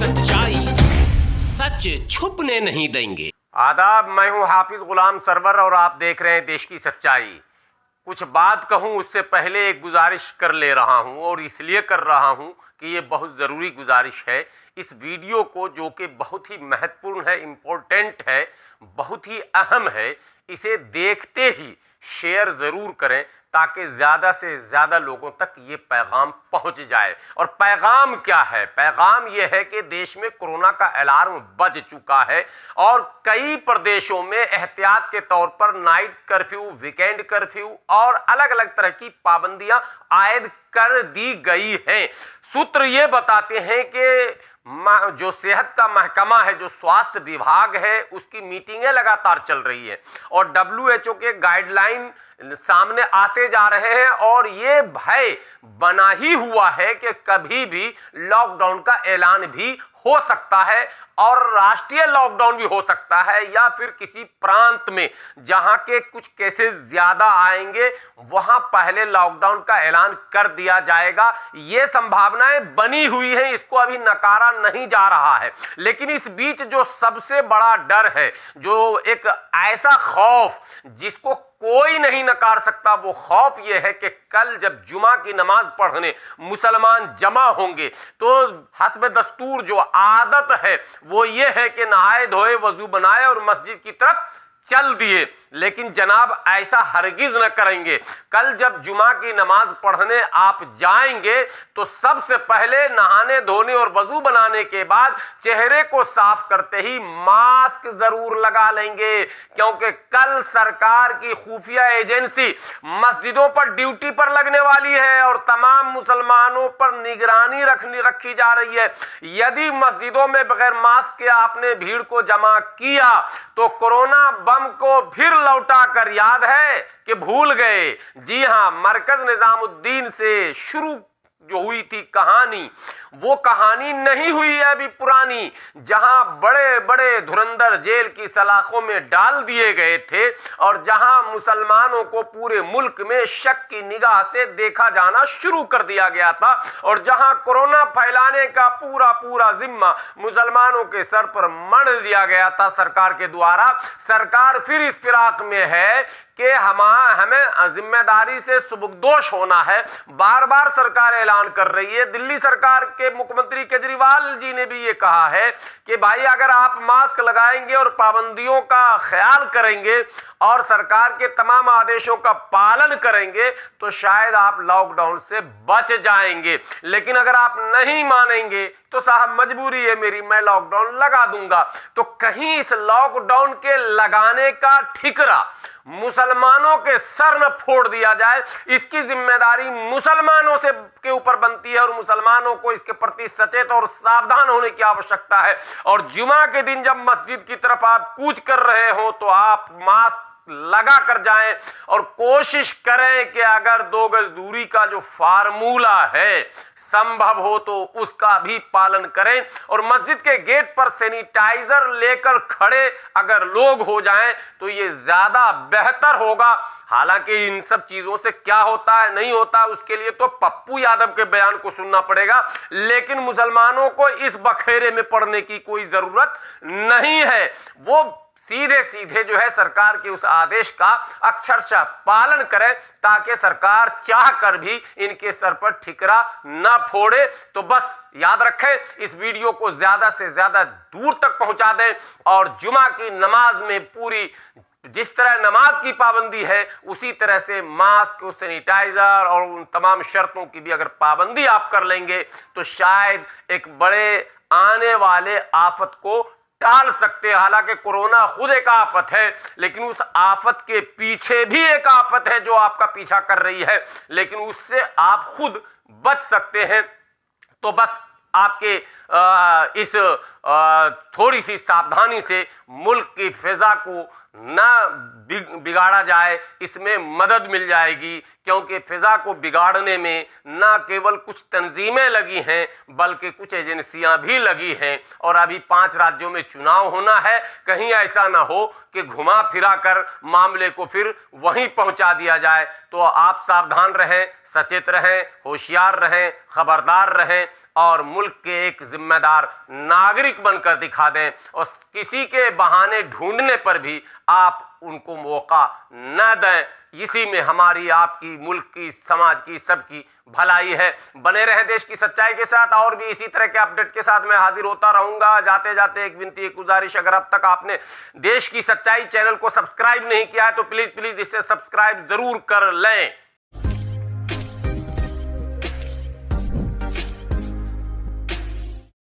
सच्चाई सच छुपने नहीं देंगे। आदाब, मैं हूं हाफिज गुलाम सरवर और आप देख रहे हैं देश की सच्चाई। कुछ बात कहूं उससे पहले एक गुजारिश कर ले रहा हूं और इसलिए कर रहा हूं कि ये बहुत ज़रूरी गुजारिश है। इस वीडियो को, जो कि बहुत ही महत्वपूर्ण है, इम्पोर्टेंट है, बहुत ही अहम है, इसे देखते ही शेयर ज़रूर करें ताकि ज़्यादा से ज़्यादा लोगों तक ये पैगाम पहुंच जाए। और पैगाम क्या है? पैगाम ये है कि देश में कोरोना का अलार्म बज चुका है और कई प्रदेशों में एहतियात के तौर पर नाइट कर्फ्यू, वीकेंड कर्फ्यू और अलग अलग तरह की पाबंदियां आयद कर दी गई हैं। सूत्र ये बताते हैं कि जो सेहत का महकमा है, जो स्वास्थ्य विभाग है, उसकी मीटिंगें लगातार चल रही है और WHO के गाइडलाइन सामने आते जा रहे हैं और ये भय बना ही हुआ है कि कभी भी लॉकडाउन का ऐलान भी हो सकता है और राष्ट्रीय लॉकडाउन भी हो सकता है, या फिर किसी प्रांत में जहां के कुछ केसेस ज्यादा आएंगे वहां पहले लॉकडाउन का ऐलान कर दिया जाएगा। ये संभावनाएं बनी हुई हैं, इसको अभी नकारा नहीं जा रहा है। लेकिन इस बीच जो सबसे बड़ा डर है, जो एक ऐसा खौफ जिसको कोई नहीं नकार सकता, वो खौफ ये है कि कल जब जुमा की नमाज पढ़ने मुसलमान जमा होंगे तो हस्ब दस्तूर जो आदत है वो ये है कि नहाए धोए, वजू बनाए और मस्जिद की तरफ चल दिए। लेकिन जनाब ऐसा हरगिज न करेंगे। कल जब जुमा की नमाज पढ़ने आप जाएंगे तो सबसे पहले नहाने धोने और वजू बनाने के बाद चेहरे को साफ करते ही मास्क जरूर लगा लेंगे, क्योंकि कल सरकार की खुफिया एजेंसी मस्जिदों पर ड्यूटी पर लगने वाली है और तमाम मुसलमानों पर निगरानी रखी जा रही है। यदि मस्जिदों में बगैर मास्क के आपने भीड़ को जमा किया तो कोरोना बम को फिर लौटा कर याद है कि भूल गए। जी हां, मरकज निजामुद्दीन से शुरू जो हुई थी कहानी, वो कहानी नहीं हुई है अभी पुरानी, जहां बड़े बड़े धुरंधर जेल की सलाखों में डाल दिए गए थे और जहां मुसलमानों को पूरे मुल्क में शक की निगाह से देखा जाना शुरू कर दिया गया था और जहां कोरोना फैलाने का पूरा जिम्मा मुसलमानों के सर पर मढ़ दिया गया था सरकार के द्वारा। सरकार फिर इस फिराक में है कि हमें जिम्मेदारी से सुबुकदोश होना है। बार बार सरकार ऐलान कर रही है। दिल्ली सरकार के मुख्यमंत्री केजरीवाल जी ने भी ये कहा है कि भाई अगर आप मास्क लगाएंगे और पाबंदियों का ख्याल करेंगे और सरकार के तमाम आदेशों का पालन करेंगे तो शायद आप लॉकडाउन से बच जाएंगे। लेकिन अगर आप नहीं मानेंगे तो साहब मजबूरी है मेरी, मैं लॉकडाउन लगा दूंगा। तो कहीं इस लॉकडाउन के लगाने का ठिकरा मुसलमानों के सर न फोड़ दिया जाए, इसकी जिम्मेदारी मुसलमानों से के ऊपर बनती है और मुसलमानों को इसके प्रति सचेत और सावधान होने की आवश्यकता है। और जुमा के दिन जब मस्जिद की तरफ आप कूच कर रहे हो तो आप मास्क लगा कर जाएं और कोशिश करें कि अगर 2 गज दूरी का जो फार्मूला है संभव हो तो उसका भी पालन करें और मस्जिद के गेट पर सैनिटाइजर लेकर खड़े अगर लोग हो जाएं तो ये ज्यादा बेहतर होगा। हालांकि इन सब चीजों से क्या होता है नहीं होता है उसके लिए तो पप्पू यादव के बयान को सुनना पड़ेगा, लेकिन मुसलमानों को इस बखेरे में पड़ने की कोई जरूरत नहीं है। वो सीधे सीधे जो है सरकार के उस आदेश का अक्षरशः पालन करें ताकि सरकार चाह कर भी इनके सर पर ठिकरा न फोड़े। तो बस याद रखें, इस वीडियो को ज्यादा से ज्यादा दूर तक पहुंचा दें और जुमा की नमाज में पूरी जिस तरह नमाज की पाबंदी है उसी तरह से मास्क, सैनिटाइजर और उन तमाम शर्तों की भी अगर पाबंदी आप कर लेंगे तो शायद एक बड़े आने वाले आफत को टाल सकते हैं। हालांकि कोरोना खुद एक आफत है, लेकिन उस आफत के पीछे भी एक आफत है जो आपका पीछा कर रही है, लेकिन उससे आप खुद बच सकते हैं। तो बस आपके इस थोड़ी सी सावधानी से मुल्क की फिजा को ना बिगाड़ा जाए, इसमें मदद मिल जाएगी, क्योंकि फिजा को बिगाड़ने में ना केवल कुछ तंजीमें लगी हैं बल्कि कुछ एजेंसियां भी लगी हैं और अभी 5 राज्यों में चुनाव होना है। कहीं ऐसा ना हो कि घुमा फिरा कर मामले को फिर वहीं पहुंचा दिया जाए। तो आप सावधान रहें, सचेत रहें, होशियार रहें, खबरदार रहें। और मुल्क के एक जिम्मेदार नागरिक बनकर दिखा दें और किसी के बहाने ढूंढने पर भी आप उनको मौका न दें। इसी में हमारी, आपकी, मुल्क की, समाज की, सबकी भलाई है। बने रहें देश की सच्चाई के साथ, और भी इसी तरह के अपडेट के साथ मैं हाजिर होता रहूंगा। जाते जाते एक विनती, एक गुजारिश, अगर अब तक आपने देश की सच्चाई चैनल को सब्सक्राइब नहीं किया है तो प्लीज इसे सब्सक्राइब जरूर कर लें।